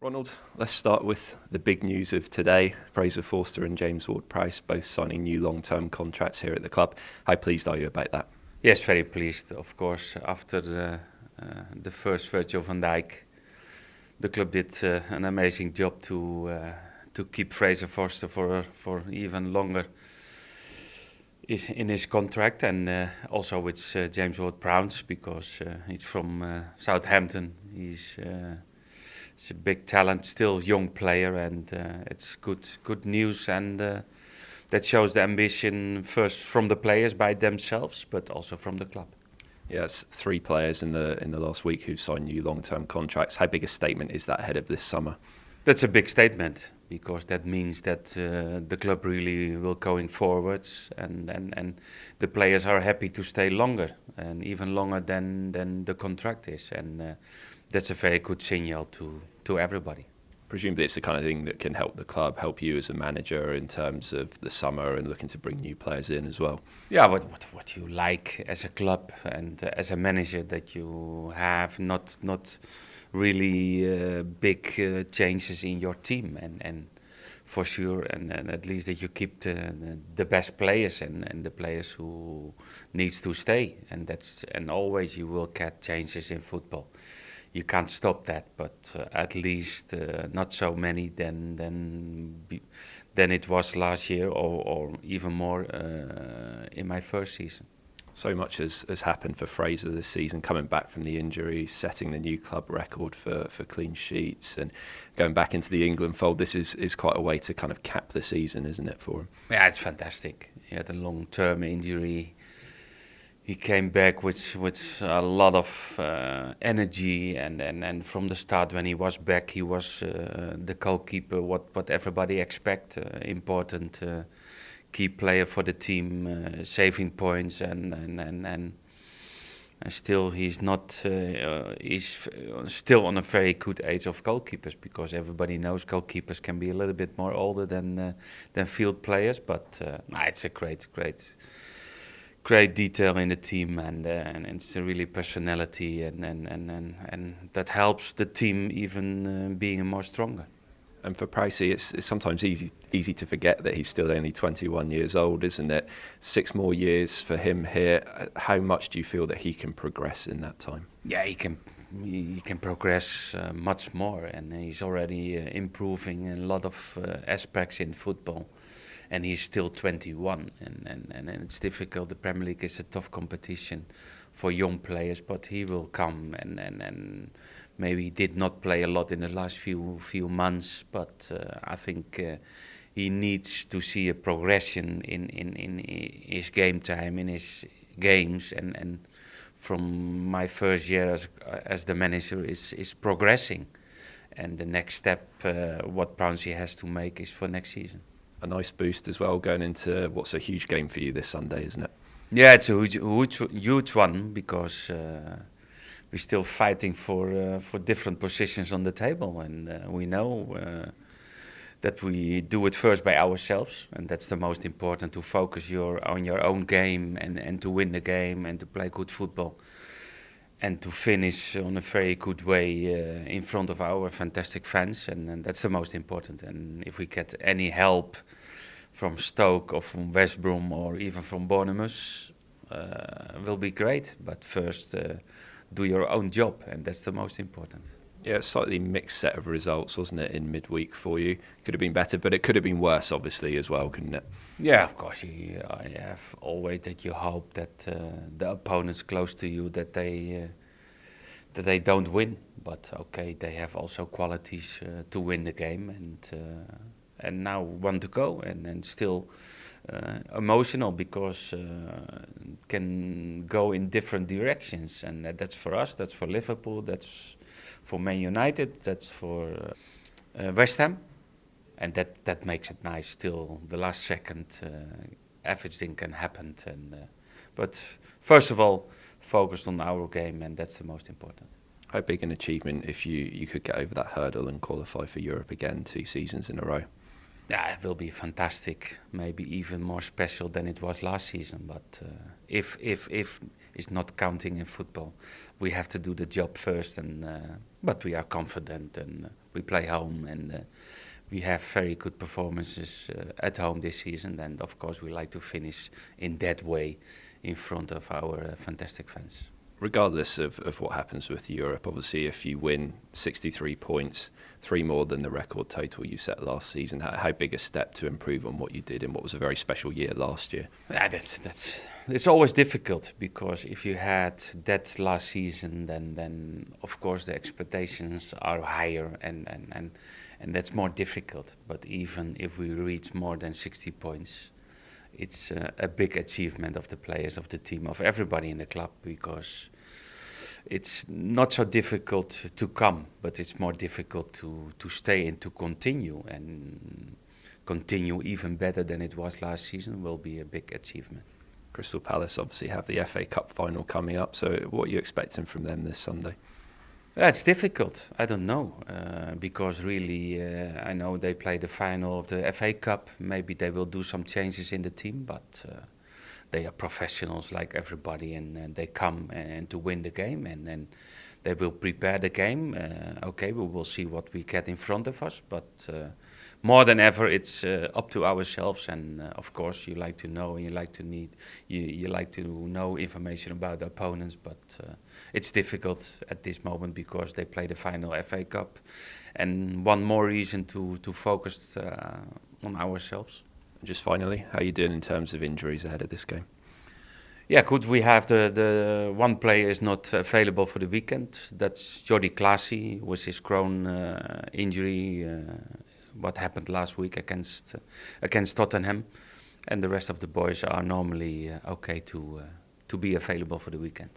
Ronald, let's start with the big news of today. Fraser, Forster and James Ward-Prowse both signing new long-term contracts here at the club. How pleased are you about that? Yes, very pleased. Of course, after the first Virgil van Dijk, the club did an amazing job to keep Fraser Forster for even longer in his contract, and also with James Ward-Prowse, because he's from Southampton. He's a big talent, still young player, and it's good news, and that shows the ambition first from the players by themselves, but also from the club. Yes, 3 players in the last week who've signed new long-term contracts. How big a statement is that ahead of this summer? That's a big statement, because that means that the club really will going forwards, and the players are happy to stay longer, and even longer than the contract is, and that's a very good signal to everybody. Presumably it's the kind of thing that can help the club, help you as a manager in terms of the summer and looking to bring new players in as well. Yeah, what you like as a club and as a manager, that you have not really big changes in your team, and for sure, and at least that you keep the best players and the players who needs to stay, and always you will get changes in football. You can't stop that, but at least not so many than it was last year, or even more in my first season. So much has happened for Fraser this season, coming back from the injury, setting the new club record for clean sheets, and going back into the England fold. This is quite a way to kind of cap the season, isn't it, for him? Yeah, it's fantastic. He had a long-term injury. He came back with a lot of energy, and from the start when he was back, he was the goalkeeper, what everybody expect, important key player for the team, saving points, and still he's not he's still on a very good age of goalkeepers, because everybody knows goalkeepers can be a little bit more older than field players, but it's a great detail in the team, and it's a really personality, and that helps the team even being more stronger. And for Pricey, it's sometimes easy to forget that he's still only 21 years old, isn't it? 6 more years for him here. How much do you feel that he can progress in that time? Yeah, he can progress much more, and he's already improving in a lot of aspects in football. And he's still 21, and it's difficult. The Premier League is a tough competition for young players, but he will come, and maybe he did not play a lot in the last few months, but I think he needs to see a progression in his game time, in his games, and from my first year as the manager is progressing, and the next step what Brownsy has to make is for next season. A nice boost as well going into what's a huge game for you this Sunday, isn't it? Yeah, it's a huge one, because we're still fighting for different positions on the table, and we know that we do it first by ourselves, and that's the most important, to focus on your own game, and to win the game, and to play good football, and to finish on a very good way in front of our fantastic fans, and that's the most important. And if we get any help from Stoke or from West Brom or even from Bournemouth, will be great. But first, do your own job, and that's the most important. Yeah, a slightly mixed set of results, wasn't it, in midweek for you? Could have been better, but it could have been worse, obviously, as well, couldn't it? Yeah, of course. I have always that you hope that the opponents close to you, that they don't win. But okay, they have also qualities to win the game, and now want to go, and still emotional, because can go in different directions, and that's for us, that's for Liverpool, that's for Man United, that's for West Ham, and that makes it nice. Still, the last second, everything can happen, but first of all, focused on our game, and that's the most important. How big an achievement if you could get over that hurdle and qualify for Europe again 2 seasons in a row? Yeah, it will be fantastic. Maybe even more special than it was last season. But if is not counting in football, we have to do the job first. And but we are confident, and we play home, and we have very good performances at home this season. And of course, we like to finish in that way, in front of our fantastic fans. Regardless of what happens with Europe, obviously if you win 63 points, 3 more than the record total you set last season, how big a step to improve on what you did in what was a very special year last year? Yeah, that's it's always difficult, because if you had that last season, then of course the expectations are higher, and that's more difficult. But even if we reach more than 60 points, it's a big achievement of the players, of the team, of everybody in the club, because it's not so difficult to come, but it's more difficult to stay and to continue, and continue even better than it was last season will be a big achievement. Crystal Palace obviously have the FA Cup final coming up, so what are you expecting from them this Sunday? It's difficult. I don't know, because really I know they play the final of the FA Cup. Maybe they will do some changes in the team, but they are professionals like everybody, and they come and to win the game, and they will prepare the game. Okay, we will see what we get in front of us, but more than ever, it's up to ourselves. And of course, you like to know, and you like to know information about the opponents, but it's difficult at this moment, because they play the final FA Cup, and one more reason to focus on ourselves. Just finally, how are you doing in terms of injuries ahead of this game? Yeah, good. We have the one player is not available for the weekend. That's Jordi Klaasie with his groin injury. What happened last week against Tottenham, and the rest of the boys are normally okay to be available for the weekend.